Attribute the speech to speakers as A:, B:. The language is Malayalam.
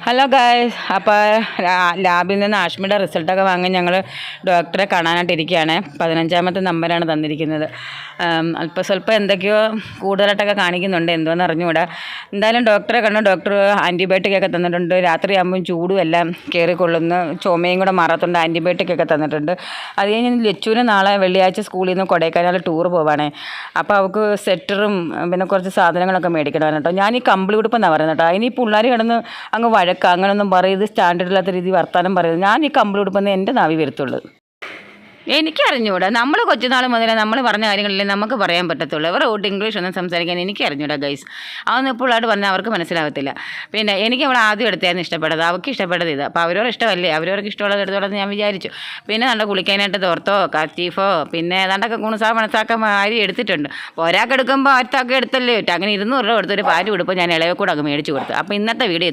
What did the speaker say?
A: ഹലോ ഗായ്സ്, അപ്പോൾ ലാബിൽ നിന്ന് ആഷ്മിയുടെ റിസൾട്ടൊക്കെ വാങ്ങി ഞങ്ങൾ ഡോക്ടറെ കാണാനായിട്ടിരിക്കുകയാണ്. 15ാമത്തെ നമ്പറാണ് തന്നിരിക്കുന്നത്. അല്പം സ്വല്പം എന്തൊക്കെയോ കൂടുതലായിട്ടൊക്കെ കാണിക്കുന്നുണ്ട്, എന്തോന്ന് അറിഞ്ഞുകൂടാ. എന്തായാലും ഡോക്ടറെ കണ്ടു. ഡോക്ടർ ആൻറ്റിബയോട്ടിക്കൊക്കെ തന്നിട്ടുണ്ട്. രാത്രിയാകുമ്പം ചൂടും എല്ലാം കയറിക്കൊള്ളുന്നു, ചുമയും കൂടെ മാറത്തുണ്ട്. ആൻറ്റിബയോട്ടിക്കൊക്കെ തന്നിട്ടുണ്ട്. അത് കഴിഞ്ഞ് ലച്ചുവിന് നാളെ വെള്ളിയാഴ്ച സ്കൂളിൽ നിന്ന് കൊടൈക്കനാൽ ടൂർ പോവാണേ. അപ്പോൾ അവൾക്ക് സെറ്ററും പിന്നെ കുറച്ച് സാധനങ്ങളൊക്കെ മേടിക്കണം കേട്ടോ. ഞാൻ ഈ കമ്പിളി ഉടുപ്പെന്നാണ് പറയുന്നത് കേട്ടോ. ഇനി പിള്ളേർ കിടന്ന് അങ്ങ് വഴക്ക് അങ്ങനെയൊന്നും പറയും, സ്റ്റാൻഡേർഡ് ഇല്ലാത്ത രീതി വർത്താനം പറയുന്നത്. ഞാൻ ഈ കമ്പിളി ഉടുപ്പെന്ന് എൻ്റെ നാവി വരത്തുള്ളൂ. എനിക്കറിഞ്ഞൂടാ. നമ്മൾ കൊച്ചുനാൾ മുതലേ നമ്മൾ പറഞ്ഞ കാര്യങ്ങളിലേ നമുക്ക് പറയാൻ പറ്റത്തുള്ളൂ. അവരോട്ട് ഇംഗ്ലീഷ് ഒന്നും സംസാരിക്കാൻ എനിക്കറിഞ്ഞൂടാ ഗൈസ്. അതൊന്നും ഇപ്പോഴായിട്ട് പറഞ്ഞാൽ അവർക്ക് മനസ്സിലാകത്തില്ല. പിന്നെ എനിക്ക് അവൾ ആദ്യം എടുത്തായിരുന്നു ഇഷ്ടപ്പെട്ടത്, അവൾക്ക് ഇഷ്ടപ്പെട്ടത് ഇത്. അപ്പോൾ അവരോട് ഇഷ്ടമല്ലേ, അവരവർക്ക് ഇഷ്ടമുള്ളത് എടുത്തോളെന്ന് ഞാൻ വിചാരിച്ചു. പിന്നെ നല്ല കുളിക്കാനായിട്ട് തോർത്തോ കച്ചീഫോ പിന്നെ ഏതാണ്ടൊക്കെ കുണുസാ മണസാക്ക അരി എടുത്തിട്ടുണ്ട്. അപ്പോൾ ഒരാൾക്ക് എടുക്കുമ്പോൾ അടുത്തൊക്കെ എടുത്തല്ലേ പറ്റും. അങ്ങനെ 200 രൂപ കൊടുത്തൊരു പാല് കൊടുപ്പോൾ ഞാൻ ഇളയെ കൂടെ അങ്ങ് മേടിച്ച് കൊടുത്തു. അപ്പോൾ ഇന്നത്തെ വീഡിയോ